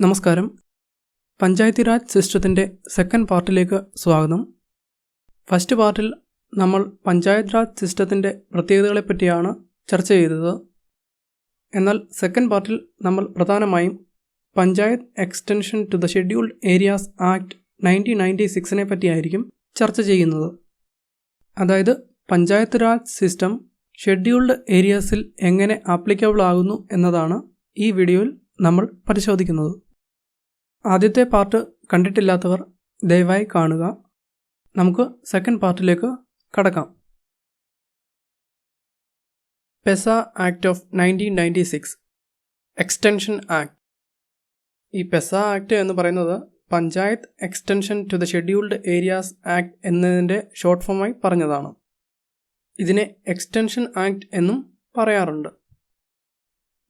നമസ്കാരം. പഞ്ചായത്തി രാജ് സിസ്റ്റത്തിൻ്റെ സെക്കൻഡ് പാർട്ടിലേക്ക് സ്വാഗതം. ഫസ്റ്റ് പാർട്ടിൽ നമ്മൾ പഞ്ചായത്ത് രാജ് സിസ്റ്റത്തിൻ്റെ പ്രത്യേകതകളെപ്പറ്റിയാണ് ചർച്ച ചെയ്തത്. എന്നാൽ സെക്കൻഡ് പാർട്ടിൽ നമ്മൾ പ്രധാനമായും panchayat extension to the scheduled areas act 1996 പറ്റിയായിരിക്കും ചർച്ച ചെയ്യുന്നത്. അതായത് പഞ്ചായത്ത് രാജ് സിസ്റ്റം ഷെഡ്യൂൾഡ് ഏരിയാസിൽ എങ്ങനെ ആപ്ലിക്കബിൾ ആകുന്നു എന്നതാണ് ഈ വീഡിയോയിൽ നമ്മൾ പരിശോധിക്കുന്നത്. ആദ്യത്തെ പാർട്ട് കണ്ടിട്ടില്ലാത്തവർ ദയവായി കാണുക. നമുക്ക് സെക്കൻഡ് പാർട്ടിലേക്ക് കടക്കാം. PESA act of 1996 extension act. ഈ പെസ ആക്ട് എന്ന് പറയുന്നത് panchayat extension to the scheduled areas act എന്നതിൻ്റെ ഷോർട്ട് ഫോമായി പറഞ്ഞതാണ്. ഇതിനെ എക്സ്റ്റൻഷൻ ആക്ട് എന്നും പറയാറുണ്ട്.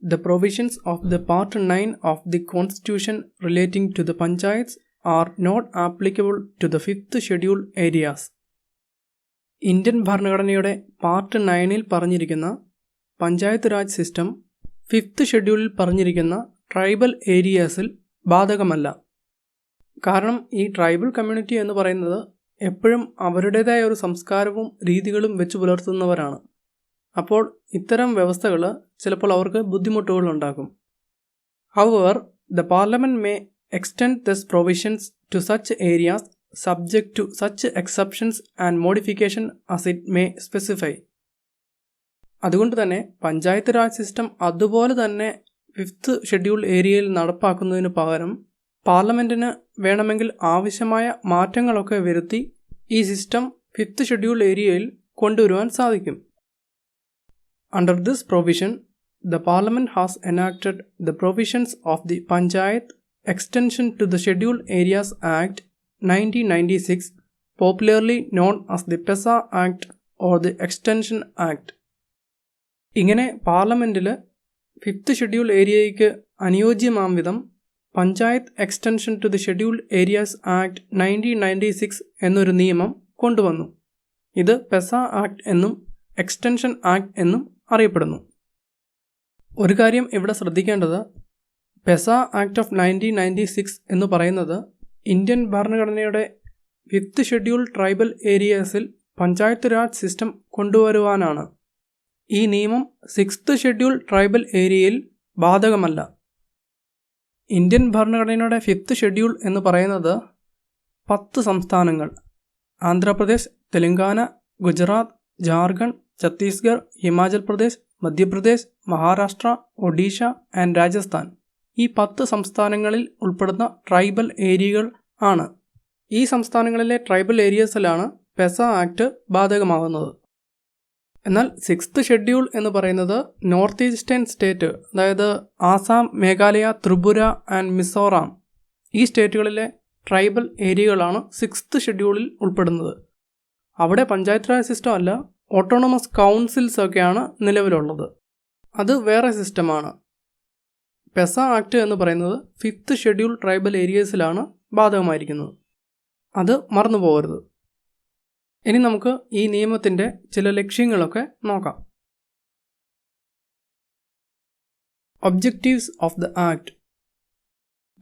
The provisions of the Part 9 of the Constitution relating to the Panchayats are not applicable to the 5th Scheduled areas. Indian ഭരണഘടനയുടെ part 9 പറഞ്ഞിരിക്കുന്ന panchayat Raj system 5th ഷെഡ്യൂളിൽ പറഞ്ഞിരിക്കുന്ന ട്രൈബൽ ഏരിയാസിൽ ബാധകമല്ല. കാരണം ഈ ട്രൈബൽ കമ്മ്യൂണിറ്റി എന്ന് പറയുന്നത് എപ്പോഴും അവരുടേതായ ഒരു സംസ്കാരവും രീതികളും വെച്ച് പുലർത്തുന്നവരാണ്. അപ്പോൾ ഇത്തരം വ്യവസ്ഥകൾ ചിലപ്പോൾ അവർക്ക് ബുദ്ധിമുട്ടുകൾ ഉണ്ടാക്കും. However, the Parliament may extend these provisions to such areas subject to such exceptions and modification as it may specify. അതുകൊണ്ട് തന്നെ പഞ്ചായത്ത് രാജ് സിസ്റ്റം അതുപോലെ തന്നെ 5th ഷെഡ്യൂൾ ഏരിയയിൽ നടപ്പാക്കുന്നതിന് പകരം പാർലമെൻറ്റിന് വേണമെങ്കിൽ ആവശ്യമായ മാറ്റങ്ങളൊക്കെ വരുത്തി ഈ സിസ്റ്റം 5th ഷെഡ്യൂൾ ഏരിയയിൽ കൊണ്ടുവരുവാൻ സാധിക്കും. Under this provision, the Parliament has enacted the provisions of the Panchayat Extension to the Scheduled Areas Act 1996, popularly known as the PESA Act or the Extension Act. ഇങ്ങനെ പാർലമെൻറ്റിൽ 5th schedule ഏരിയയ്ക്ക് അനുയോജ്യമാം വിധം panchayat extension to the scheduled areas act 1996 എന്നൊരു നിയമം കൊണ്ടുവന്നു. ഇത് PESA act എന്നും എക്സ്റ്റൻഷൻ ആക്ട് എന്നും അറിയപ്പെടുന്നു. ഒരു കാര്യം ഇവിടെ ശ്രദ്ധിക്കേണ്ടത്, പെസ ആക്ട് ഓഫ് 1996 എന്ന് പറയുന്നത് ഇന്ത്യൻ ഭരണഘടനയുടെ 5th ഷെഡ്യൂൾ ട്രൈബൽ ഏരിയാസിൽ പഞ്ചായത്ത് രാജ് സിസ്റ്റം കൊണ്ടുവരുവാനാണ്. ഈ നിയമം 6th ഷെഡ്യൂൾ ട്രൈബൽ ഏരിയയിൽ ബാധകമല്ല. ഇന്ത്യൻ ഭരണഘടനയുടെ 5th ഷെഡ്യൂൾ എന്ന് പറയുന്നത് 10 സംസ്ഥാനങ്ങൾ, ആന്ധ്രാപ്രദേശ്, തെലങ്കാന, ഗുജറാത്ത്, ജാർഖണ്ഡ്, ഛത്തീസ്ഗഡ്, ഹിമാചൽ പ്രദേശ്, മധ്യപ്രദേശ്, മഹാരാഷ്ട്ര, ഒഡീഷ ആൻഡ് രാജസ്ഥാൻ, ഈ 10 സംസ്ഥാനങ്ങളിൽ ഉൾപ്പെടുന്ന ട്രൈബൽ ഏരിയകൾ ആണ്. ഈ സംസ്ഥാനങ്ങളിലെ ട്രൈബൽ ഏരിയസിലാണ് പെസ ആക്ട് ബാധകമാകുന്നത്. എന്നാൽ 6th ഷെഡ്യൂൾ എന്ന് പറയുന്നത് നോർത്ത് ഈസ്റ്റേൺ സ്റ്റേറ്റ്, അതായത് ആസാം, മേഘാലയ, ത്രിപുര ആൻഡ് മിസോറാം, ഈ സ്റ്റേറ്റുകളിലെ ട്രൈബൽ ഏരിയകളാണ് 6th ഷെഡ്യൂളിൽ ഉൾപ്പെടുന്നത്. അവിടെ പഞ്ചായത്ത് രാജ് സിസ്റ്റം അല്ല, ഓട്ടോണമസ് കൗൺസിൽസ് ഒക്കെയാണ് നിലവിലുള്ളത്. അത് വേറെ സിസ്റ്റമാണ്. പെസ ആക്ട് എന്ന് പറയുന്നത് 5th ഷെഡ്യൂൾ ട്രൈബൽ ഏരിയസിലാണ് ബാധകമായിരിക്കുന്നത്. അത് മറന്നു പോകരുത്. ഇനി നമുക്ക് ഈ നിയമത്തിൻ്റെ ചില ലക്ഷ്യങ്ങളൊക്കെ നോക്കാം. Objectives of the act.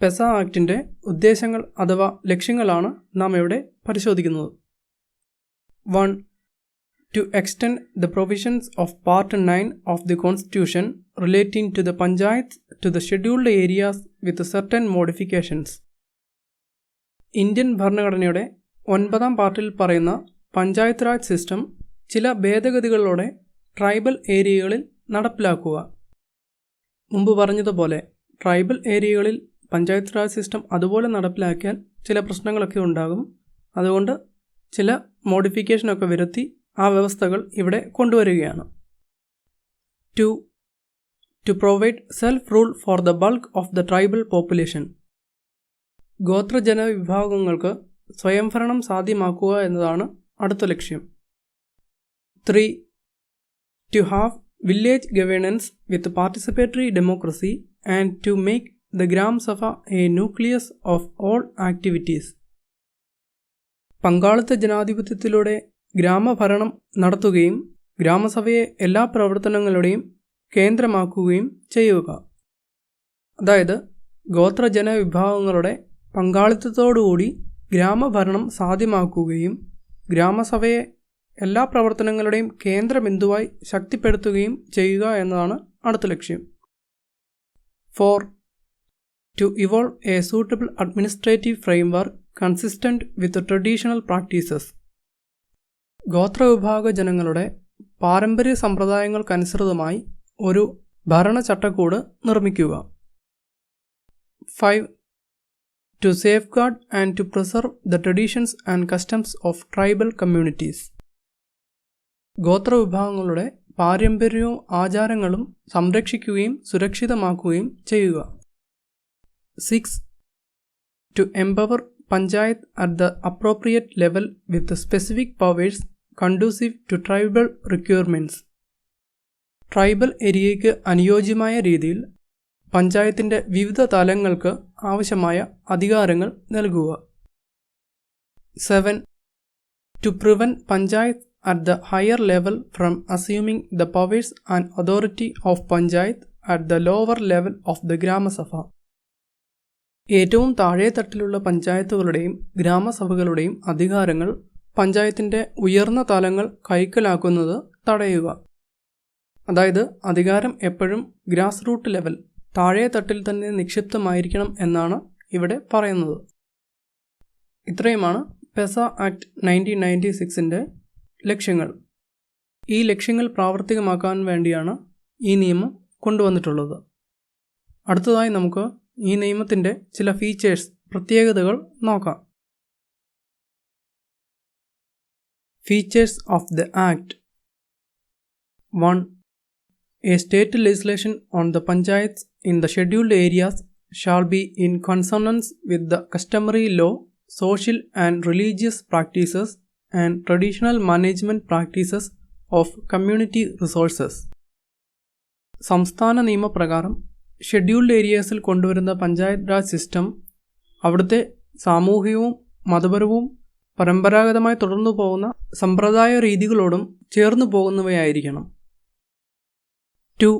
PESA ആക്ടിൻ്റെ ഉദ്ദേശങ്ങൾ അഥവാ ലക്ഷ്യങ്ങളാണ് നാം ഇവിടെ പരിശോധിക്കുന്നത്. 1. To extend the provisions of Part 9 of the Constitution relating to the Panchayats to the scheduled areas with certain modifications. Indian ഭരണഘടനയുടെ 9ാം പാർട്ടിൽ പറയുന്ന പഞ്ചായത്ത് രാജ് സിസ്റ്റം ചില ഭേദഗതികളോടെ ട്രൈബൽ ഏരിയകളിൽ നടപ്പിലാക്കുക. മുമ്പ് പറഞ്ഞതുപോലെ ട്രൈബൽ ഏരിയകളിൽ പഞ്ചായത്ത് രാജ് സിസ്റ്റം അതുപോലെ നടപ്പിലാക്കിയാൽ ചില പ്രശ്നങ്ങളൊക്കെ ഉണ്ടാകും. അതുകൊണ്ട് ചില മോഡിഫിക്കേഷനൊക്കെ വരുത്തി ആ വ്യവസ്ഥകൾ ഇവിടെ കൊണ്ടുവരികയാണ്. 2. To provide self-rule for the bulk of the tribal population. ഗോത്രജന വിഭാഗങ്ങൾക്ക് സ്വയംഭരണം സാധ്യമാക്കുക എന്നതാണ് അടുത്ത ലക്ഷ്യം. 3. To have village governance with participatory democracy and to make the Gram Sabha a nucleus of all activities. പങ്കാളിത്ത ജനാധിപത്യത്തിലൂടെ ഗ്രാമഭരണം നടത്തുകയും ഗ്രാമസഭയെ എല്ലാ പ്രവർത്തനങ്ങളുടെയും കേന്ദ്രമാക്കുകയും ചെയ്യുക. അതായത് ഗോത്രജന വിഭാഗങ്ങളുടെ പങ്കാളിത്തത്തോടുകൂടി ഗ്രാമഭരണം സാധ്യമാക്കുകയും ഗ്രാമസഭയെ എല്ലാ പ്രവർത്തനങ്ങളുടെയും കേന്ദ്രബിന്ദുവായി ശക്തിപ്പെടുത്തുകയും ചെയ്യുക എന്നതാണ് അടുത്ത ലക്ഷ്യം. 4. To evolve a suitable administrative framework consistent with the traditional practices. ഗോത്രവിഭാഗ ജനങ്ങളുടെ പാരമ്പര്യ സമ്പ്രദായങ്ങൾക്കനുസൃതമായി ഒരു ഭരണചട്ടക്കൂട് നിർമ്മിക്കുക. 5. To safeguard and to preserve the traditions and customs of tribal communities. ഗോത്രവിഭാഗങ്ങളുടെ പാരമ്പര്യവും ആചാരങ്ങളും സംരക്ഷിക്കുകയും സുരക്ഷിതമാക്കുകയും ചെയ്യുക. 6. To empower Panchayat at the appropriate level with the specific powers conducive to tribal requirements. Tribal ഏരിയയ്ക്ക് അനുയോജ്യമായ രീതിയിൽ പഞ്ചായത്തിൻ്റെ വിവിധ തലങ്ങൾക്ക് ആവശ്യമായ അധികാരങ്ങൾ നൽകുക. 7. To prevent Panchayat at the higher level from assuming the powers and authority of Panchayat at the lower level of the Gramasabha. ഏറ്റവും താഴെ തട്ടിലുള്ള പഞ്ചായത്തുകളുടെയും ഗ്രാമസഭകളുടെയും അധികാരങ്ങൾ പഞ്ചായത്തിൻ്റെ ഉയർന്ന തലങ്ങൾ കൈക്കലാക്കുന്നത് തടയുക. അതായത് അധികാരം എപ്പോഴും ഗ്രാസ് റൂട്ട് ലെവൽ, താഴെ തട്ടിൽ തന്നെ നിക്ഷിപ്തമായിരിക്കണം എന്നാണ് ഇവിടെ പറയുന്നത്. ഇത്രയുമാണ് പെസ ആക്ട് 1996ൻ്റെ ലക്ഷ്യങ്ങൾ. ഈ ലക്ഷ്യങ്ങൾ പ്രാവർത്തികമാക്കാൻ വേണ്ടിയാണ് ഈ നിയമം കൊണ്ടുവന്നിട്ടുള്ളത്. അടുത്തതായി നമുക്ക് ഈ നിയമത്തിൻ്റെ ചില ഫീച്ചേഴ്സ്, പ്രത്യേകതകൾ നോക്കാം. Features of the act. 1. A state legislation on the panchayats in the scheduled areas shall be in consonance with the customary law, social and religious practices and traditional management practices of community resources. സംസ്ഥാന നിയമപ്രകാരം scheduled ഏരിയാസിൽ കൊണ്ടുവരുന്ന panchayat Raj system അവിടുത്തെ സാമൂഹികവും മതപരവും പരമ്പരാഗതമായി തുടർന്നു പോകുന്ന സമ്പ്രദായ രീതികളോടും ചേർന്നു പോകുന്നവയായിരിക്കണം. 2.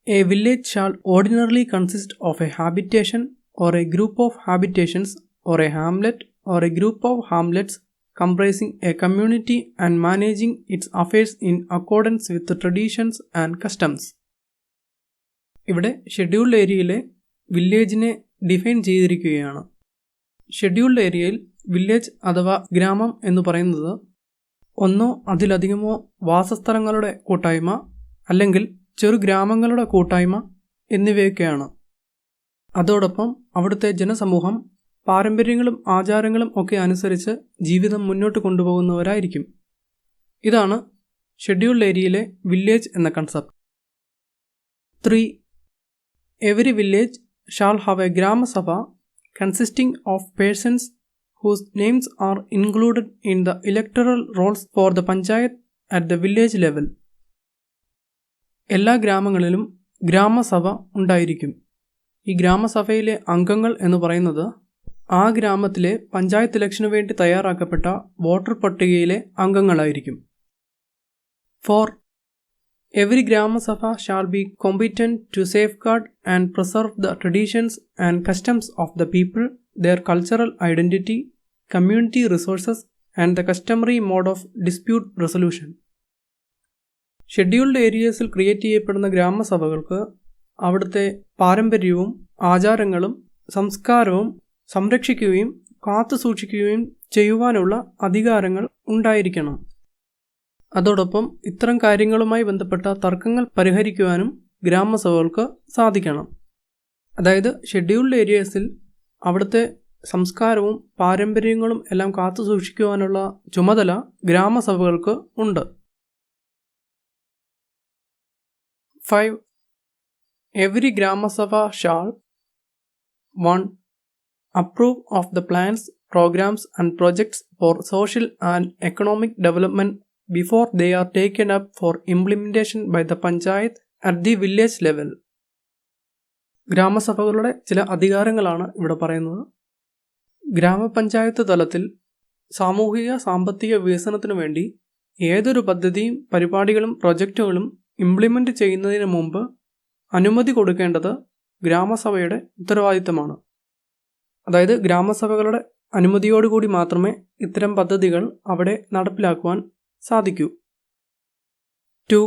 A village shall ordinarily consist of a habitation or a group of habitations or a hamlet or a group of hamlets comprising a community and managing its affairs in accordance with the traditions and customs. ഇവിടെ scheduled ഏരിയയിലെ വില്ലേജിനെ define ചെയ്തിരിക്കുകയാണ്. Scheduled ഏരിയയിൽ village അഥവാ ഗ്രാമം എന്ന് പറയുന്നത് ഒന്നോ അതിലധികമോ വാസസ്ഥലങ്ങളുടെ കൂട്ടായ്മ അല്ലെങ്കിൽ ചെറു ഗ്രാമങ്ങളുടെ കൂട്ടായ്മ എന്നിവയൊക്കെയാണ്. അതോടൊപ്പം അവിടുത്തെ ജനസമൂഹം പാരമ്പര്യങ്ങളും ആചാരങ്ങളും ഒക്കെ അനുസരിച്ച് ജീവിതം മുന്നോട്ട് കൊണ്ടുപോകുന്നവരായിരിക്കും. ഇതാണ് ഷെഡ്യൂൾഡ് ഏരിയയിലെ വില്ലേജ് എന്ന concept. 3. Every village shall have a Grama Sabha consisting of persons whose names are included in the electoral rolls for the Panchayat at the village level. എല്ലാ ഗ്രാമങ്ങളിലും ഗ്രാമസഭ ഉണ്ടായിരിക്കും. ഈ ഗ്രാമസഭയിലെ അംഗങ്ങൾ എന്ന് പറയുന്നത് ആ ഗ്രാമത്തിലെ പഞ്ചായത്ത് ഇലക്ഷന് വേണ്ടി തയ്യാറാക്കപ്പെട്ട വോട്ടർ പട്ടികയിലെ അംഗങ്ങളായിരിക്കും. 4. Every Grama Sabha shall be competent to safeguard and preserve the traditions and customs of the people, their cultural identity, community resources, and the customary mode of dispute resolution. Scheduled ഏരിയസിൽ create ചെയ്യപ്പെടുന്ന ഗ്രാമസഭകൾക്ക് അവിടുത്തെ പാരമ്പര്യവും ആചാരങ്ങളും സംസ്കാരവും സംരക്ഷിക്കുകയും കാത്തുസൂക്ഷിക്കുകയും ചെയ്യുവാനുള്ള അധികാരങ്ങൾ ഉണ്ടായിരിക്കണം. അതോടൊപ്പം ഇത്തരം കാര്യങ്ങളുമായി ബന്ധപ്പെട്ട തർക്കങ്ങൾ പരിഹരിക്കുവാനും ഗ്രാമസഭകൾക്ക് സാധിക്കണം. അതായത് ഷെഡ്യൂൾഡ് ഏരിയസിൽ അവിടുത്തെ സംസ്കാരവും പാരമ്പര്യങ്ങളും എല്ലാം കാത്തുസൂക്ഷിക്കുവാനുള്ള ചുമതല ഗ്രാമസഭകൾക്ക് ഉണ്ട്. 5. Every Grama Sabha shall 1. Approve of the plans, programs and projects for social and economic development before they are taken up for implementation by the Panchayat at the village level. ഗ്രാമസഭകളുടെ ചില അധികാരങ്ങളാണ് ഇവിടെ പറയുന്നത്. ഗ്രാമപഞ്ചായത്ത് തലത്തിൽ സാമൂഹിക സാമ്പത്തിക വികസനത്തിനു വേണ്ടി ഏതൊരു പദ്ധതിയും പരിപാടികളും പ്രൊജക്റ്റുകളും ഇംപ്ലിമെൻ്റ് ചെയ്യുന്നതിന് മുമ്പ് അനുമതി കൊടുക്കേണ്ടത് ഗ്രാമസഭയുടെ ഉത്തരവാദിത്തമാണ്. അതായത് ഗ്രാമസഭകളുടെ അനുമതിയോടുകൂടി മാത്രമേ ഇത്തരം പദ്ധതികൾ അവിടെ നടപ്പിലാക്കുവാൻ സാധിക്കൂ. 2.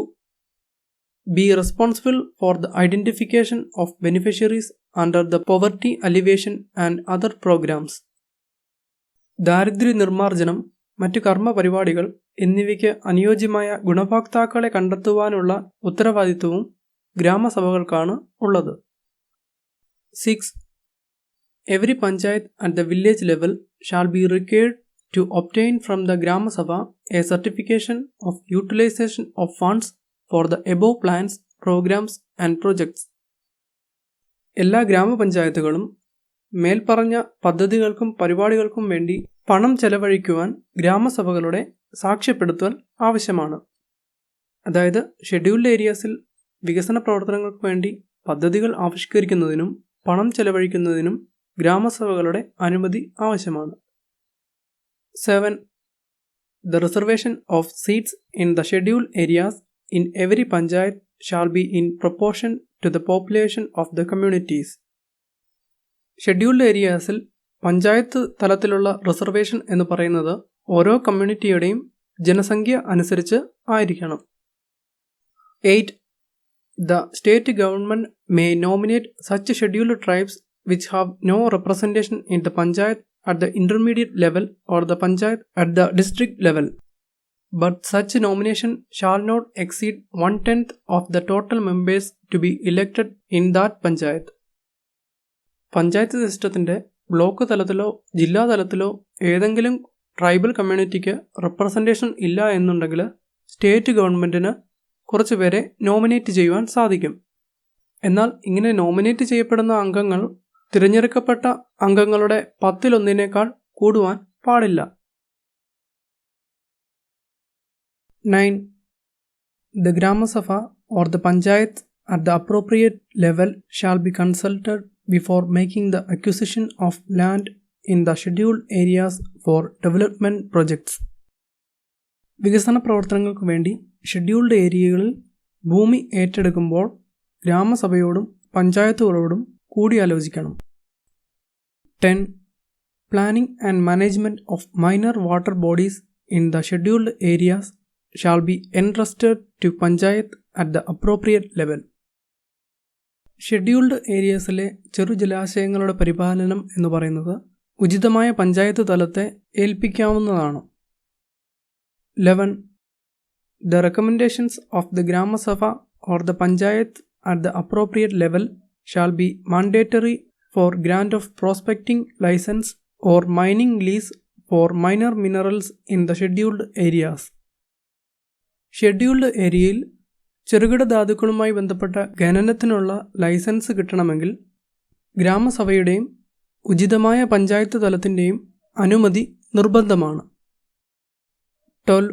Be responsible for the identification of beneficiaries under the poverty alleviation and other programs. ദാരിദ്ര്യ നിർമ്മാർജ്ജനം, മറ്റു കർമ്മ പരിപാടികൾ എന്നിവയ്ക്ക് അനുയോജ്യമായ ഗുണഭോക്താക്കളെ കണ്ടെത്തുവാനുള്ള ഉത്തരവാദിത്വവും ഗ്രാമസഭകൾക്കാണ് ഉള്ളത്. 6. Every panchayat at the village level shall be required to obtain from the Grama Sabha a certification of utilization of funds for the above plans, programs and projects. എല്ലാ ഗ്രാമപഞ്ചായത്തുകളും മേൽപ്പറഞ്ഞ പദ്ധതികൾക്കും പരിപാടികൾക്കും വേണ്ടി പണം ചെലവഴിക്കുവാൻ ഗ്രാമസഭകളുടെ സാക്ഷ്യപ്പെടുത്തൽ ആവശ്യമാണ്. അതായത് ഷെഡ്യൂൾഡ് ഏരിയാസിൽ വികസന പ്രവർത്തനങ്ങൾക്ക് വേണ്ടി പദ്ധതികൾ ആവിഷ്കരിക്കുന്നതിനും പണം ചെലവഴിക്കുന്നതിനും ഗ്രാമസഭകളുടെ അനുമതി ആവശ്യമാണ്. 7. The reservation of seats in the scheduled areas in every panchayat shall be in proportion to the population of the communities. Scheduled ഏരിയാസിൽ പഞ്ചായത്ത് തലത്തിലുള്ള റിസർവേഷൻ എന്ന് പറയുന്നത് ഓരോ കമ്മ്യൂണിറ്റിയുടെയും ജനസംഖ്യ അനുസരിച്ച് ആയിരിക്കണം. 8. The state government may nominate such scheduled tribes which have no representation in the panchayat at the intermediate level or the panchayat at the district level, but such nomination shall not exceed 1/10 of the total members to be elected in that panchayat. Panchayat സിസ്റ്റത്തിൻ്റെ block തലത്തിലോ ജില്ലാ തലത്തിലോ ഏതെങ്കിലും tribal കമ്മ്യൂണിറ്റിക്ക് representation ഇല്ല എന്നുണ്ടെങ്കിൽ state ഗവൺമെൻറ്റിന് കുറച്ച് പേരെ നോമിനേറ്റ് ചെയ്യുവാൻ സാധിക്കും. എന്നാൽ ഇങ്ങനെ നോമിനേറ്റ് ചെയ്യപ്പെടുന്ന അംഗങ്ങൾ തിരഞ്ഞെടുക്കപ്പെട്ട അംഗങ്ങളുടെ 10% കൂടുവാൻ പാടില്ല. 9. The Grama Sabha or the Panchayat at the appropriate level shall be consulted before making the acquisition of land in the scheduled areas for development projects. വികസന പ്രവർത്തനങ്ങൾക്ക് വേണ്ടി ഷെഡ്യൂൾഡ് ഏരിയകളിൽ ഭൂമി ഏറ്റെടുക്കുമ്പോൾ ഗ്രാമസഭയോടും പഞ്ചായത്തുകളോടും കൂടിയാലോചിക്കണം. 10. Planning and management of minor water bodies in the scheduled areas shall be entrusted to Panchayat at the appropriate level. Scheduled ഏരിയസിലെ ചെറുജലാശയങ്ങളുടെ പരിപാലനം എന്ന് പറയുന്നത് ഉചിതമായ പഞ്ചായത്ത് തലത്തെ ഏൽപ്പിക്കാവുന്നതാണ്. 11. The recommendations of the Grama Sabha or the Panchayat at the appropriate level shall be mandatory for grant of prospecting license or mining lease for minor minerals in the scheduled areas. Scheduled ഏരിയയിൽ ചെറുകിട ധാതുക്കളുമായി ബന്ധപ്പെട്ട ഖനനത്തിനുള്ള licence കിട്ടണമെങ്കിൽ ഗ്രാമസഭയുടെയും ഉചിതമായ പഞ്ചായത്ത് തലത്തിൻ്റെയും അനുമതി നിർബന്ധമാണ്. 12.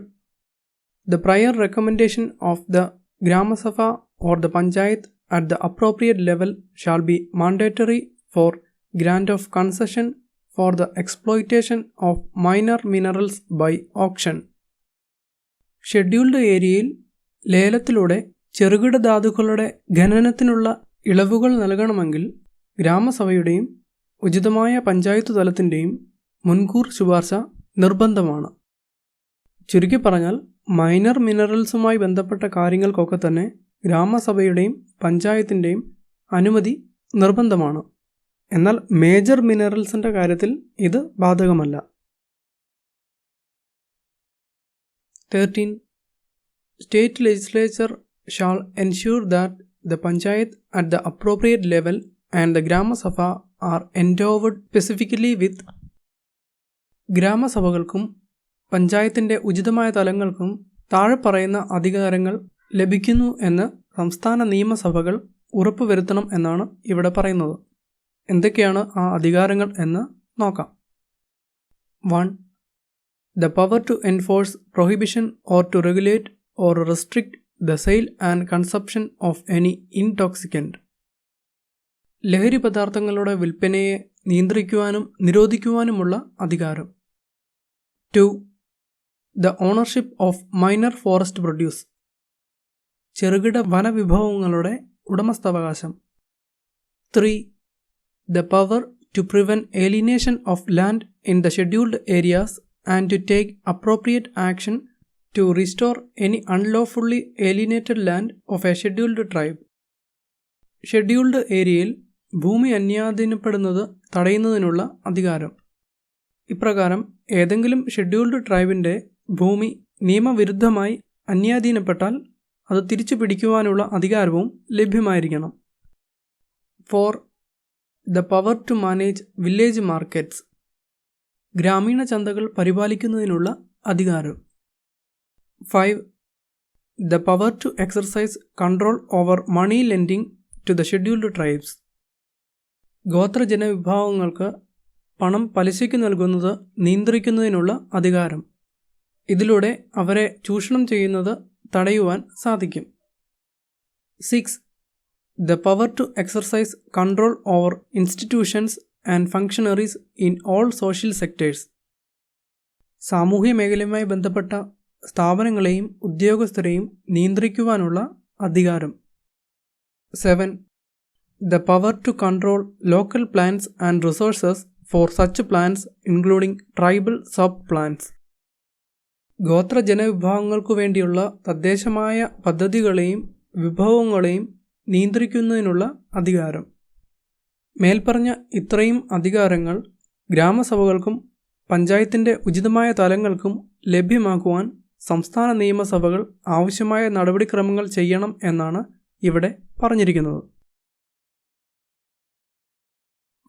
The prior recommendation of the Grama Sabha or the Panchayat at the appropriate level shall be mandatory for grant of concession for the exploitation of minor minerals by auction. Scheduled ഏരിയയിൽ ലേലത്തിലൂടെ ചെറുകിട ധാതുക്കളുടെ ഖനനത്തിനുള്ള ഇളവുകൾ നൽകണമെങ്കിൽ ഗ്രാമസഭയുടെയും ഉചിതമായ പഞ്ചായത്ത് തലത്തിൻ്റെയും മുൻകൂർ ശുപാർശ നിർബന്ധമാണ്. ചുരുക്കി പറഞ്ഞാൽ മൈനർ മിനറൽസുമായി ബന്ധപ്പെട്ട കാര്യങ്ങൾക്കൊക്കെ തന്നെ ഗ്രാമസഭയുടെയും പഞ്ചായത്തിൻ്റെയും അനുമതി നിർബന്ധമാണ്. എന്നാൽ മേജർ മിനറൽസിൻ്റെ കാര്യത്തിൽ ഇത് ബാധകമല്ല. 13. State legislature shall ensure that the Panchayat at the appropriate level and the Grama Sabha are endowed specifically with. ഗ്രാമസഭകൾക്കും പഞ്ചായത്തിൻ്റെ ഉചിതമായ തലങ്ങൾക്കും താഴെ പറയുന്ന അധികാരങ്ങൾ ലഭിക്കുന്നു എന്ന് സംസ്ഥാന നിയമസഭകൾ ഉറപ്പുവരുത്തണം എന്നാണ് ഇവിടെ പറയുന്നത്. എന്തൊക്കെയാണ് ആ അധികാരങ്ങൾ എന്ന് നോക്കാം. 1. The power to enforce prohibition or to regulate or restrict the sale and consumption of any intoxicant. ലഹരി പദാർത്ഥങ്ങളുടെ വിൽപ്പനയെ നിയന്ത്രിക്കുവാനും നിരോധിക്കുവാനുമുള്ള അധികാരം. 2. The ownership of minor forest produce. ചെറുകിട വനവിഭവങ്ങളുടെ ഉടമസ്ഥാവകാശം. 3. The power to prevent alienation of land in the scheduled areas and to take appropriate action to restore any unlawfully alienated land of a scheduled tribe. Scheduled ഏരിയയിൽ ഭൂമി അന്യാധീനപ്പെടുന്നത് തടയുന്നതിനുള്ള അധികാരം. ഇപ്രകാരം ഏതെങ്കിലും scheduled ട്രൈബിൻ്റെ ഭൂമി നിയമവിരുദ്ധമായി അന്യാധീനപ്പെട്ടാൽ അത് തിരിച്ചു പിടിക്കുവാനുള്ള അധികാരവും ലഭ്യമായിരിക്കണം. 4. The power to manage village markets. ഗ്രാമീണ ചന്തകൾ പരിപാലിക്കുന്നതിനുള്ള അധികാരം. 5. The power to exercise control over money lending to the scheduled tribes. ഗോത്രജനവിഭാഗങ്ങൾക്ക് പണം പലിശയ്ക്ക് നൽകുന്നത് നിയന്ത്രിക്കുന്നതിനുള്ള അധികാരം. ഇതിലൂടെ അവരെ ചൂഷണം ചെയ്യുന്നത് തടയുവാൻ സാധിക്കും. 6. The power to exercise control over institutions and functionaries in all social sectors. സാമൂഹ്യ മേഖലയുമായി ബന്ധപ്പെട്ട സ്ഥാപനങ്ങളെയും ഉദ്യോഗസ്ഥരെയും നിയന്ത്രിക്കുവാനുള്ള അധികാരം. 7. The power to control local plans and resources for such plans including tribal sub-plans. ഗോത്രജനവിഭാഗങ്ങൾക്കു വേണ്ടിയുള്ള തദ്ദേശമായ പദ്ധതികളെയും വിഭവങ്ങളെയും നിയന്ത്രിക്കുന്നതിനുള്ള അധികാരം. മേൽപ്പറഞ്ഞ ഇത്രയും അധികാരങ്ങൾ ഗ്രാമസഭകൾക്കും പഞ്ചായത്തിൻ്റെ ഉചിതമായ തലങ്ങൾക്കും ലഭ്യമാക്കുവാൻ സംസ്ഥാന നിയമസഭകൾ ആവശ്യമായ നടപടിക്രമങ്ങൾ ചെയ്യണം എന്നാണ് ഇവിടെ പറഞ്ഞിരിക്കുന്നത്.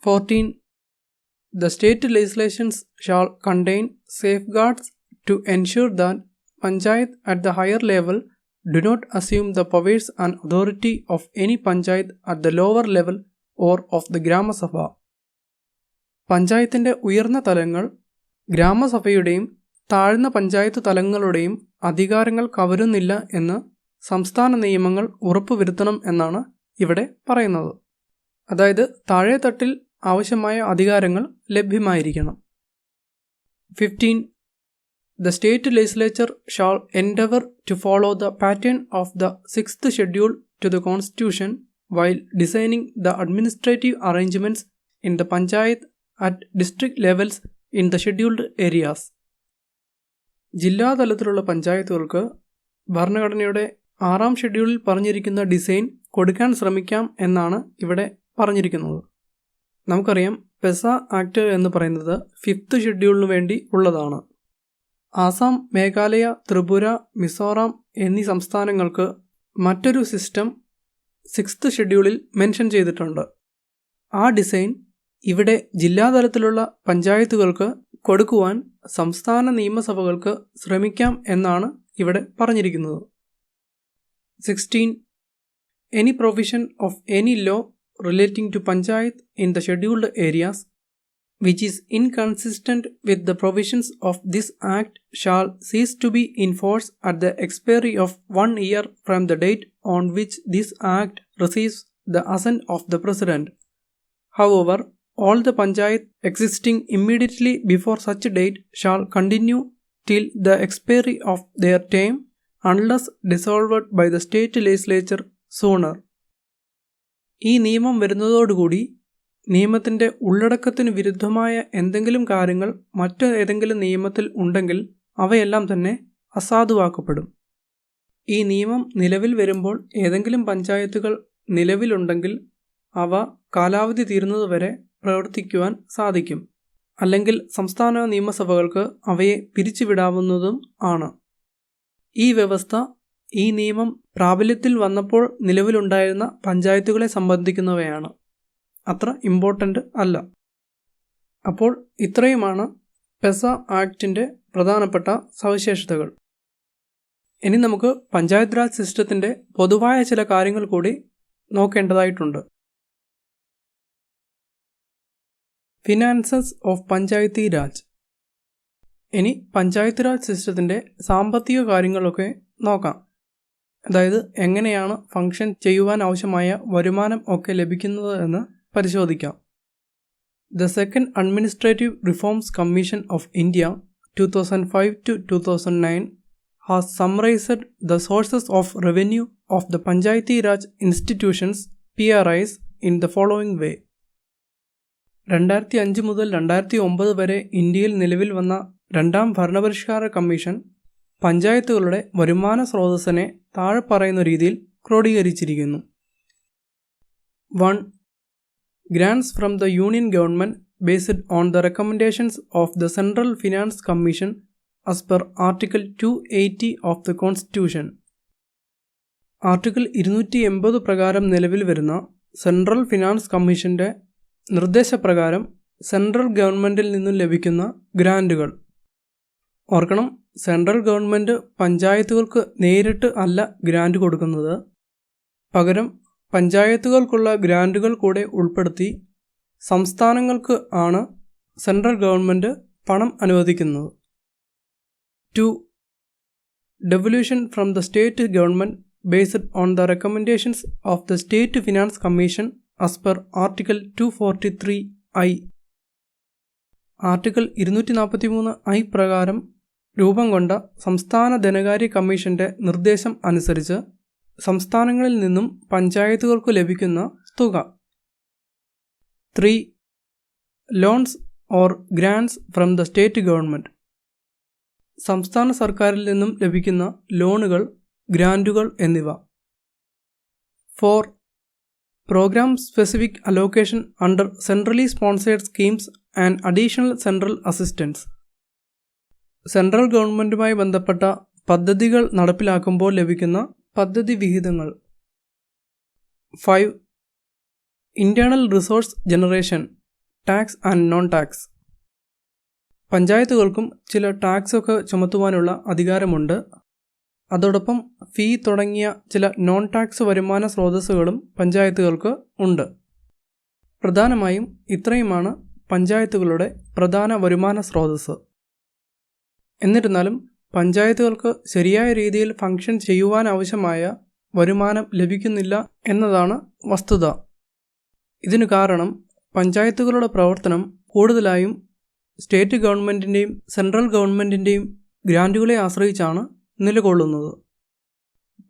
14. The state legislations shall contain safeguards to ensure that Panchayat at the higher level do not assume the powers and authority of any Panchayat at the lower level or of the Grama Sabha. പഞ്ചായത്തിൻ്റെ ഉയർന്ന തലങ്ങൾ ഗ്രാമസഭയുടെയും താഴ്ന്ന പഞ്ചായത്ത് തലങ്ങളുടെയും അധികാരങ്ങൾ കവരുന്നില്ല എന്ന് സംസ്ഥാന നിയമങ്ങൾ ഉറപ്പുവരുത്തണം എന്നാണ് ഇവിടെ പറയുന്നത്. അതായത് താഴെ തട്ടിൽ ആവശ്യമായ അധികാരങ്ങൾ ലഭ്യമായിരിക്കണം. 15. The state legislature shall endeavor to follow the pattern of the 6th schedule to the constitution while designing the administrative arrangements in the panchayat at district levels in the scheduled areas. ജില്ലാതലത്തിലുള്ള പഞ്ചായത്തുകൾക്ക് ഭരണഘടനയുടെ 6ാം ഷെഡ്യൂളിൽ പറഞ്ഞിരിക്കുന്ന design കൊടുക്കാൻ ശ്രമിക്കാം എന്നാണ് ഇവിടെ പറഞ്ഞിരിക്കുന്നത്. നമുക്കറിയാം പെസ act എന്ന് പറയുന്നത് 5th ഷെഡ്യൂളിന് വേണ്ടി ഉള്ളതാണ്. ആസാം, മേഘാലയ, ത്രിപുര, മിസോറാം എന്നീ സംസ്ഥാനങ്ങൾക്ക് മറ്റൊരു സിസ്റ്റം 6th ഷെഡ്യൂളിൽ മെൻഷൻ ചെയ്തിട്ടുണ്ട്. ആ ഡിസൈൻ ഇവിടെ ജില്ലാതലത്തിലുള്ള പഞ്ചായത്തുകൾക്ക് കൊടുക്കുവാൻ സംസ്ഥാന നിയമസഭകൾക്ക് ശ്രമിക്കാം എന്നാണ് ഇവിടെ പറഞ്ഞിരിക്കുന്നത്. 16. Any provision of any law relating to Panchayat in the scheduled areas which is inconsistent with the provisions of this Act shall cease to be in force at the expiry of 1 year from the date on which this Act receives the assent of the President. However, all the Panchayat existing immediately before such date shall continue till the expiry of their term unless dissolved by the state legislature sooner. ഈ നിയമം വരുന്നതോടുകൂടി നിയമത്തിൻ്റെ ഉള്ളടക്കത്തിന് വിരുദ്ധമായ എന്തെങ്കിലും കാര്യങ്ങൾ മറ്റേതെങ്കിലും നിയമത്തിൽ ഉണ്ടെങ്കിൽ അവയെല്ലാം തന്നെ അസാധുവാക്കപ്പെടും. ഈ നിയമം നിലവിൽ വരുമ്പോൾ ഏതെങ്കിലും പഞ്ചായത്തുകൾ നിലവിലുണ്ടെങ്കിൽ അവ കാലാവധി തീരുന്നതുവരെ പ്രവർത്തിക്കുവാൻ സാധിക്കും. അല്ലെങ്കിൽ സംസ്ഥാന നിയമസഭകൾക്ക് അവയെ പിരിച്ചുവിടാവുന്നതും ആണ്. ഈ വ്യവസ്ഥ ഈ നിയമം പ്രാബല്യത്തിൽ വന്നപ്പോൾ നിലവിലുണ്ടായിരുന്ന പഞ്ചായത്തുകളെ സംബന്ധിക്കുന്നവയാണ്, അത്ര ഇമ്പോർട്ടൻ്റ് അല്ല. അപ്പോൾ ഇത്രയുമാണ് പെസ ആക്ടിൻ്റെ പ്രധാനപ്പെട്ട സവിശേഷതകൾ. ഇനി നമുക്ക് പഞ്ചായത്ത് രാജ് സിസ്റ്റത്തിൻ്റെ പൊതുവായ ചില കാര്യങ്ങൾ കൂടി നോക്കേണ്ടതായിട്ടുണ്ട്. Finances of Panchayati Raj. ഇനി പഞ്ചായത്ത് രാജ് സിസ്റ്റത്തിൻ്റെ സാമ്പത്തിക കാര്യങ്ങളൊക്കെ നോക്കാം. അതായത് എങ്ങനെയാണ് ഫംഗ്ഷൻ ചെയ്യുവാൻ ആവശ്യമായ വരുമാനം ഒക്കെ ലഭിക്കുന്നത് എന്ന് പരിശോധിക്കാം. The Second Administrative Reforms Commission of India 2005 to 2009 has summarized the sources of revenue of the Panchayati Raj institutions (PRIs) in the following way. 2005 മുതൽ 2009 വരെ ഇന്ത്യയിൽ നിലവിൽ വന്ന രണ്ടാം ഭരണപരിഷ്കാര കമ്മീഷൻ പഞ്ചായത്തുകളുടെ വരുമാന സ്രോതസ്സിനെ താഴെ പറയുന്ന രീതിയിൽ ക്രോഡീകരിച്ചിരിക്കുന്നു. 1. Grants from the Union Government based on the recommendations of the Central Finance Commission as per Article 280 of the Constitution. Article 280 പ്രകാരം നിലവിൽ വരുന്ന സെൻട്രൽ ഫിനാൻസ് കമ്മീഷന്റെ നിർദ്ദേശപ്രകാരം സെൻട്രൽ ഗവൺമെൻറ്റിൽ നിന്നും ലഭിക്കുന്ന ഗ്രാൻറ്റുകൾ. ഓർക്കണം, സെൻട്രൽ ഗവൺമെൻറ് പഞ്ചായത്തുകൾക്ക് നേരിട്ട് അല്ല ഗ്രാൻറ്റ് കൊടുക്കുന്നത്. പകരം പഞ്ചായത്തുകൾക്കുള്ള ഗ്രാൻറ്റുകൾ കൂടെ ഉൾപ്പെടുത്തി സംസ്ഥാനങ്ങൾക്ക് ആണ് സെൻട്രൽ ഗവൺമെൻറ് പണം അനുവദിക്കുന്നത്. 2. Devolution from the state government based on the recommendations of the State Finance Commission as per Article 243I. Article 243I പ്രകാരം രൂപം കൊണ്ട സംസ്ഥാന ധനകാര്യ കമ്മീഷന്റെ നിർദ്ദേശം അനുസരിച്ച് സംസ്ഥാനങ്ങളിൽ നിന്നും പഞ്ചായത്തുകൾക്ക് ലഭിക്കുന്ന തുക. 3. Loans or grants from the state government. സംസ്ഥാന സർക്കാരിൽ നിന്നും ലഭിക്കുന്ന ലോണുകൾ, ഗ്രാൻറ്റുകൾ എന്നിവ. 4. Program specific allocation under centrally sponsored schemes and additional central assistance. Central ഗവൺമെൻറ്റുമായി ബന്ധപ്പെട്ട പദ്ധതികൾ നടപ്പിലാക്കുമ്പോൾ ലഭിക്കുന്ന പദ്ധതി വിഹിതങ്ങൾ. 5. Internal resource generation, tax and non-tax. പഞ്ചായത്തുകൾക്കും ചില ടാക്സൊക്കെ ചുമത്തുവാനുള്ള അധികാരമുണ്ട്. അതോടൊപ്പം ഫീ തുടങ്ങിയ ചില നോൺ ടാക്സ് വരുമാന സ്രോതസ്സുകളും പഞ്ചായത്തുകൾക്ക് ഉണ്ട്. പ്രധാനമായും ഇത്രയുമാണ് പഞ്ചായത്തുകളുടെ പ്രധാന വരുമാന സ്രോതസ്സ്. എന്നിരുന്നാലും പഞ്ചായത്തുകൾക്ക് ശരിയായ രീതിയിൽ ഫംഗ്ഷൻ ചെയ്യുവാനാവശ്യമായ വരുമാനം ലഭിക്കുന്നില്ല എന്നതാണ് വസ്തുത. ഇതിനു കാരണം പഞ്ചായത്തുകളുടെ പ്രവർത്തനം കൂടുതലായും സ്റ്റേറ്റ് ഗവൺമെൻറ്റിൻ്റെയും സെൻട്രൽ ഗവൺമെൻറ്റിൻ്റെയും ഗ്രാൻറ്റുകളെ ആശ്രയിച്ചാണ് നിലകൊള്ളുന്നത്.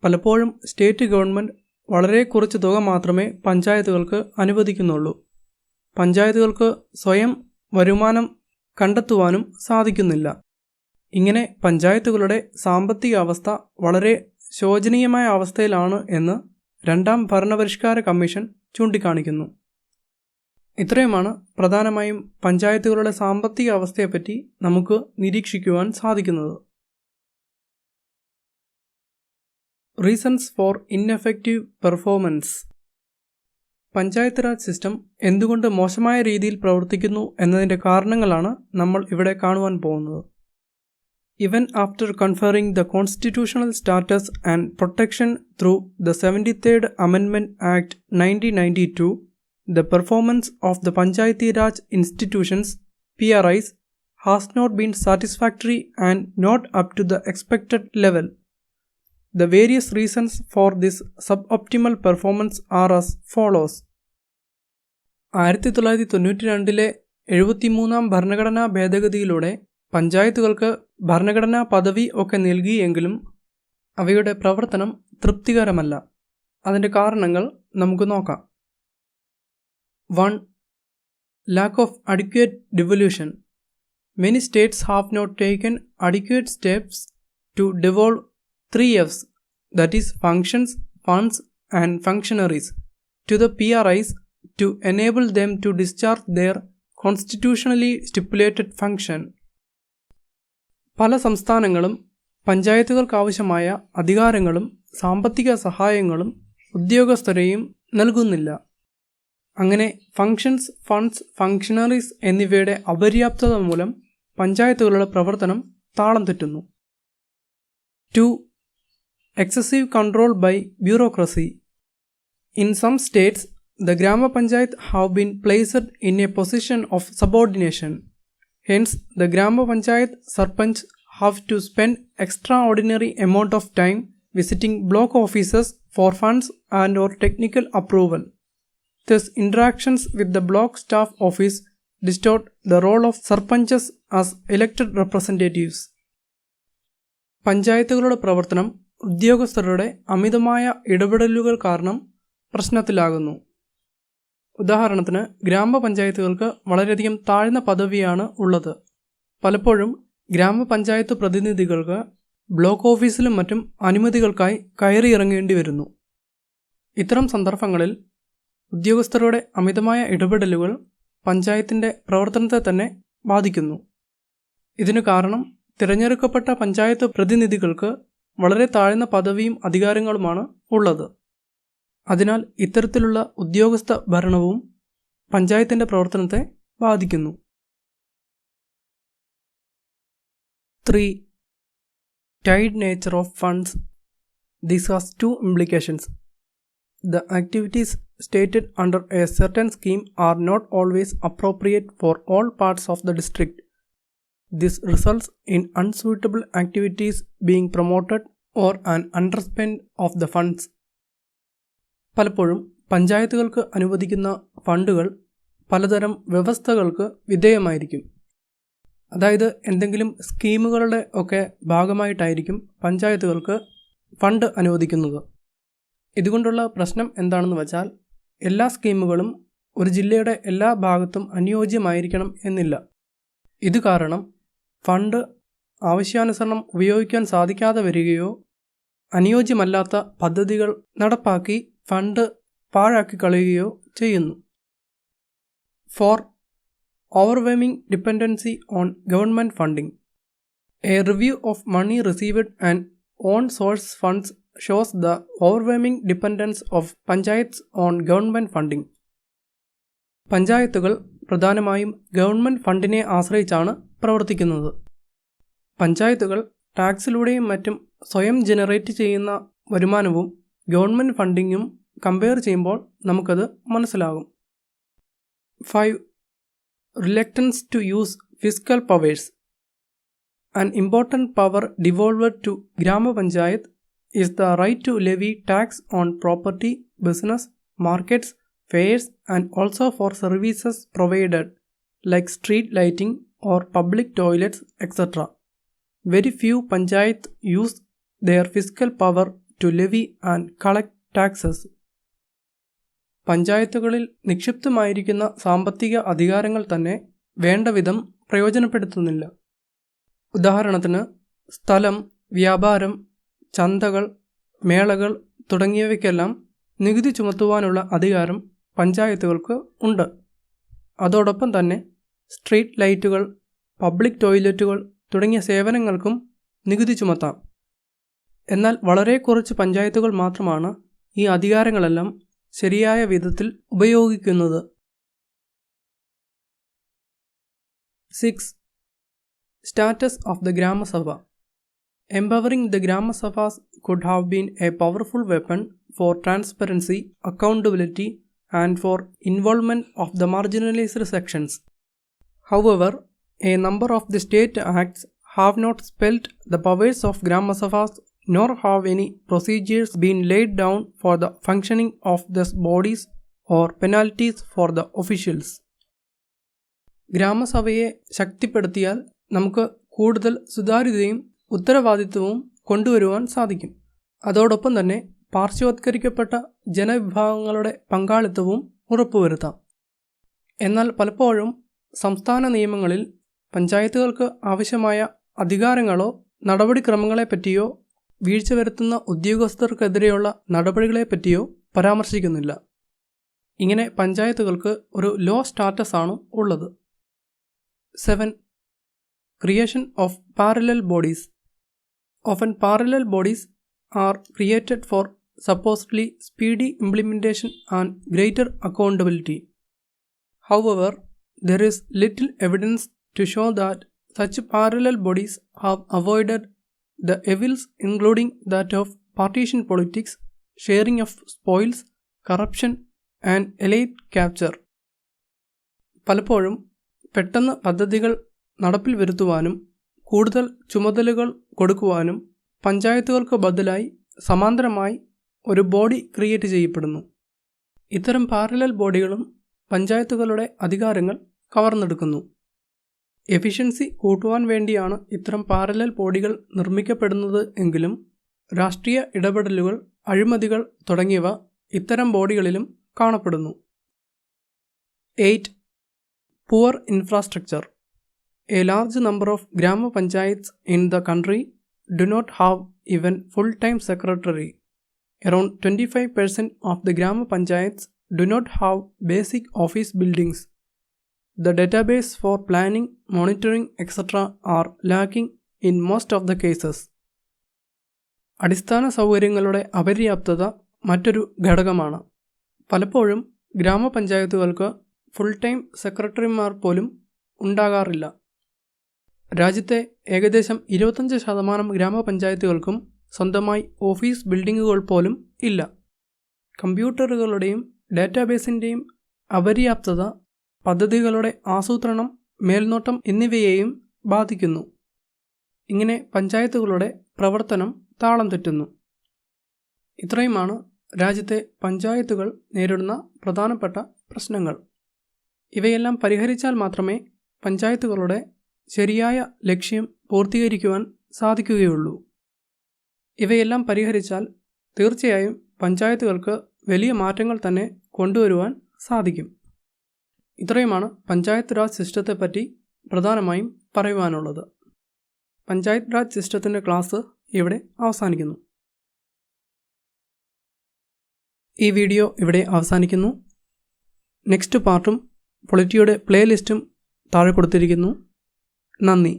പലപ്പോഴും സ്റ്റേറ്റ് ഗവൺമെൻറ് വളരെ കുറച്ച് തുക മാത്രമേ പഞ്ചായത്തുകൾക്ക് അനുവദിക്കുന്നുള്ളൂ. പഞ്ചായത്തുകൾക്ക് സ്വയം വരുമാനം കണ്ടെത്തുവാനും സാധിക്കുന്നില്ല. ഇങ്ങനെ പഞ്ചായത്തുകളുടെ സാമ്പത്തിക അവസ്ഥ വളരെ ശോചനീയമായ അവസ്ഥയിലാണ് എന്ന് രണ്ടാം ഭരണപരിഷ്കാര കമ്മീഷൻ ചൂണ്ടിക്കാണിക്കുന്നു. ഇത്രയുമാണ് പ്രധാനമായും പഞ്ചായത്തുകളുടെ സാമ്പത്തിക അവസ്ഥയെപ്പറ്റി നമുക്ക് നിരീക്ഷിക്കുവാൻ സാധിക്കുന്നത്. Reasons for ineffective performance. Panchayat Raj system എന്തുകൊണ്ട് മോശമായ രീതിയിൽ പ്രവർത്തിക്കുന്നു എന്നതിൻ്റെ കാരണങ്ങളാണ് നമ്മൾ ഇവിടെ കാണുവാൻ പോകുന്നത്. Even after conferring the constitutional status and protection through the 73rd Amendment Act 1992, the performance of the Panchayati Raj institutions (PRIs) has not been satisfactory and not up to the expected level. The various reasons for this suboptimal performance are as follows. 1992 73ാം ഭരണഘടനാ ഭേദഗതിയിലൂടെ പഞ്ചായത്തുകൾക്ക് ഭരണഘടനാ പദവി ഒക്കെ നൽകിയെങ്കിലും അവയുടെ പ്രവർത്തനം തൃപ്തികരമല്ല. അതിൻ്റെ കാരണങ്ങൾ നമുക്ക് നോക്കാം. 1. Lack of adequate devolution. Many states have not taken adequate steps to devolve 3 Fs, that is functions, funds and functionaries, to the PRIs to enable them to discharge their constitutionally stipulated function. പല സംസ്ഥാനങ്ങളും പഞ്ചായത്തുകൾക്കാവശ്യമായ അധികാരങ്ങളും സാമ്പത്തിക സഹായങ്ങളും ഉദ്യോഗസ്ഥരെയും നൽകുന്നില്ല. അങ്ങനെ functions, funds, functionaries എന്നിവയുടെ അപര്യാപ്തത മൂലം പഞ്ചായത്തുകളുടെ പ്രവർത്തനം താളം തെറ്റുന്നു. 2. Excessive control by bureaucracy. In some states, the Grama Panchayat have been placed in a position of subordination. Hence, the Grama Panchayat Sarpanch have to spend extraordinary amount of time visiting block offices for funds and or technical approval. Thus, interactions with the block staff office distort the role of Sarpanches as elected representatives. പഞ്ചായത്തുകളുടെ പ്രവർത്തനം ഉദ്യോഗസ്ഥരുടെ അമിതമായ ഇടപെടലുകൾ കാരണം പ്രശ്നത്തിലാകുന്നു. ഉദാഹരണത്തിന് ഗ്രാമപഞ്ചായത്തുകൾക്ക് വളരെയധികം താഴ്ന്ന പദവിയാണ് ഉള്ളത്. പലപ്പോഴും ഗ്രാമപഞ്ചായത്ത് പ്രതിനിധികൾക്ക് ബ്ലോക്ക് ഓഫീസിലും മറ്റും അനുമതികൾക്കായി കയറിയിറങ്ങേണ്ടി വരുന്നു. ഇത്തരം സന്ദർഭങ്ങളിൽ ഉദ്യോഗസ്ഥരുടെ അമിതമായ ഇടപെടലുകൾ പഞ്ചായത്തിൻ്റെ പ്രവർത്തനത്തെ തന്നെ ബാധിക്കുന്നു. ഇതിനു കാരണം തിരഞ്ഞെടുക്കപ്പെട്ട പഞ്ചായത്ത് പ്രതിനിധികൾക്ക് വളരെ താഴ്ന്ന പദവിയും അധികാരങ്ങളുമാണ് ഉള്ളത്. അതിനാൽ ഇത്തരത്തിലുള്ള ഉദ്യോഗസ്ഥ ഭരണവും പഞ്ചായത്തിൻ്റെ പ്രവർത്തനത്തെ ബാധിക്കുന്നു. 3. Tied nature of funds. This has two implications. The activities stated under a certain scheme are not always appropriate for all parts of the district. This results in unsuitable activities being promoted or an underspend of the funds. പലപ്പോഴും പഞ്ചായത്തുകൾക്ക് അനുവദിക്കുന്ന ഫണ്ടുകൾ പലതരം വ്യവസ്ഥകൾക്ക് വിധേയമായിരിക്കും. അതായത് എന്തെങ്കിലും സ്കീമുകളുടെ ഒക്കെ ഭാഗമായിട്ടായിരിക്കും പഞ്ചായത്തുകൾക്ക് fund അനുവദിക്കുന്നത്. ഇതുകൊണ്ടുള്ള പ്രശ്നം എന്താണെന്ന് വെച്ചാൽ എല്ലാ സ്കീമുകളും ഒരു ജില്ലയുടെ എല്ലാ ഭാഗത്തും അനുയോജ്യമായിരിക്കണം എന്നില്ല. ഇത് കാരണം ഫണ്ട് ആവശ്യാനുസരണം ഉപയോഗിക്കാൻ സാധിക്കാതെ വരികയോ അനുയോജ്യമല്ലാത്ത പദ്ധതികൾ നടപ്പാക്കി ഫണ്ട് പാഴാക്കി കളയുകയോ ചെയ്യുന്നു. 4. Overwhelming dependency on government funding. A review of money received and own source funds shows the overwhelming dependence of panchayats on government funding. പഞ്ചായത്തുകൾ പ്രധാനമായും ഗവൺമെൻറ് ഫണ്ടിനെ ആശ്രയിച്ചാണ് പ്രവർത്തിക്കുന്നത്. പഞ്ചായത്തുകൾ ടാക്സിലൂടെയും മറ്റും സ്വയം ജനറേറ്റ് ചെയ്യുന്ന വരുമാനവും ഗവൺമെൻറ് ഫണ്ടിങ്ങും കമ്പയർ ചെയ്യുമ്പോൾ നമുക്കത് മനസ്സിലാകും. 5. Reluctance to use fiscal powers. An important power devolved to Grama Panchayat is the right to levy tax on property, business, markets, fairs and also for services provided like street lighting or public toilets, etc. Very few panchayats use their fiscal power to levy and collect taxes. പഞ്ചായത്തുകളിൽ നിക്ഷിപ്തമായിരിക്കുന്ന സാമ്പത്തിക അധികാരങ്ങൾ തന്നെ വേണ്ട വിധം പ്രയോജനപ്പെടുത്തുന്നില്ല. ഉദാഹരണത്തിന് സ്ഥലം, വ്യാപാരം, ചന്തകൾ, മേളകൾ തുടങ്ങിയവയ്ക്കെല്ലാം നികുതി ചുമത്തുവാനുള്ള അധികാരം പഞ്ചായത്തുകൾക്ക് ഉണ്ട്. അതോടൊപ്പം തന്നെ സ്ട്രീറ്റ് ലൈറ്റുകൾ, പബ്ലിക് ടോയ്ലറ്റുകൾ തുടങ്ങിയ സേവനങ്ങൾക്കും നികുതി ചുമത്താം. എന്നാൽ വളരെ കുറച്ച് പഞ്ചായത്തുകൾ മാത്രമാണ് ഈ അധികാരങ്ങളെല്ലാം ശരിയായ വിധത്തിൽ ഉപയോഗിക്കുന്നത്. 6. Status of the Grama Sabha. Empowering the Grama Sabhas could have been a powerful weapon for transparency, accountability, and for involvement of the marginalized sections. However, a number of the state acts have not spelled the powers of Grama Sabhas, nor have any procedures been laid down for the functioning of these bodies or penalties for the officials. ഗ്രാമസഭയെ ശക്തിപ്പെടുത്തിയാൽ നമുക്ക് കൂടുതൽ സുതാര്യതയും ഉത്തരവാദിത്വവും കൊണ്ടുവരുവാൻ സാധിക്കും. അതോടൊപ്പം തന്നെ പാർശ്വവത്കരിക്കപ്പെട്ട ജനവിഭാഗങ്ങളുടെ പങ്കാളിത്തവും ഉറപ്പുവരുത്താം. എന്നാൽ പലപ്പോഴും സംസ്ഥാന നിയമങ്ങളിൽ പഞ്ചായത്തുകൾക്ക് ആവശ്യമായ അധികാരങ്ങളോ നടപടിക്രമങ്ങളെപ്പറ്റിയോ വീഴ്ച വരുത്തുന്ന ഉദ്യോഗസ്ഥർക്കെതിരെയുള്ള നടപടികളെപ്പറ്റിയോ പരാമർശിക്കുന്നില്ല. ഇങ്ങനെ പഞ്ചായത്തുകൾക്ക് ഒരു ലോ സ്റ്റാറ്റസ് ആണ് ഉള്ളത്. 7. Creation of parallel bodies. Often parallel bodies are created for supposedly speedy implementation and greater accountability. However, there is little evidence to show that such parallel bodies have avoided the evils including that of partition politics, sharing of spoils, corruption and elite capture. പലപ്പോഴും പെട്ടെന്ന് പദ്ധതികൾ നടപ്പിൽ വരുത്തുവാനും കൂടുതൽ ചുമതലകൾ കൊടുക്കുവാനും പഞ്ചായത്തുകൾക്ക് ബദലായി സമാന്തരമായി ഒരു ബോഡി ക്രിയേറ്റ് ചെയ്യപ്പെടുന്നു. ഇത്തരം പാരലൽ ബോഡികളും പഞ്ചായത്തുകളുടെ അധികാരങ്ങൾ കവർന്നെടുക്കുന്നു. എഫിഷ്യൻസി കൂട്ടുവാൻ വേണ്ടിയാണ് ഇത്തരം പാരലൽ ബോഡികൾ നിർമ്മിക്കപ്പെടുന്നത് എങ്കിലും രാഷ്ട്രീയ ഇടപെടലുകൾ, അഴിമതികൾ തുടങ്ങിയവ ഇത്തരം ബോഡികളിലും കാണപ്പെടുന്നു. 8. Poor infrastructure. A large number of Grama Panchayats in the country do not have even full-time secretary. Around 25% of the Grama Panchayats do not have basic office buildings. The database for planning, monitoring, etc. are lacking in most of the cases. അടിസ്ഥാന സൗകര്യങ്ങളുടെ അപര്യാപ്തത മറ്റൊരു ഘടകമാണ്. പലപ്പോഴും ഗ്രാമപഞ്ചായത്തുകൾക്ക് full time സെക്രട്ടറിമാർ പോലും ഉണ്ടാകാറില്ല. രാജ്യത്തെ ഏകദേശം 25% ഗ്രാമപഞ്ചായത്തുകൾക്കും സ്വന്തമായി ഓഫീസ് ബിൽഡിങ്ങുകൾ പോലും ഇല്ല. കമ്പ്യൂട്ടറുകളുടെയും ഡാറ്റാബേസിൻ്റെയും അപര്യാപ്തത പദ്ധതികളുടെ ആസൂത്രണം, മേൽനോട്ടം എന്നിവയെയും ബാധിക്കുന്നു. ഇങ്ങനെ പഞ്ചായത്തുകളുടെ പ്രവർത്തനം താളം തെറ്റുന്നു. ഇത്രയുമാണ് രാജ്യത്തെ പഞ്ചായത്തുകൾ നേരിടുന്ന പ്രധാനപ്പെട്ട പ്രശ്നങ്ങൾ. ഇവയെല്ലാം പരിഹരിച്ചാൽ മാത്രമേ പഞ്ചായത്തുകളുടെ ശരിയായ ലക്ഷ്യം പൂർത്തീകരിക്കുവാൻ സാധിക്കുകയുള്ളൂ. ഇവയെല്ലാം പരിഹരിച്ചാൽ തീർച്ചയായും പഞ്ചായത്തുകൾക്ക് വലിയ മാറ്റങ്ങൾ തന്നെ കൊണ്ടുവരുവാൻ സാധിക്കും. ഇത്രയുമാണ് പഞ്ചായത്ത് രാജ് സിസ്റ്റത്തെപ്പറ്റി പ്രധാനമായും പറയുവാനുള്ളത്. പഞ്ചായത്ത് രാജ് സിസ്റ്റത്തിൻ്റെ ക്ലാസ് ഇവിടെ അവസാനിക്കുന്നു. ഈ വീഡിയോ ഇവിടെ അവസാനിക്കുന്നു. നെക്സ്റ്റ് പാർട്ടും പൊളിറ്റിയുടെ പ്ലേലിസ്റ്റും താഴെ കൊടുത്തിരിക്കുന്നു. നന്ദി.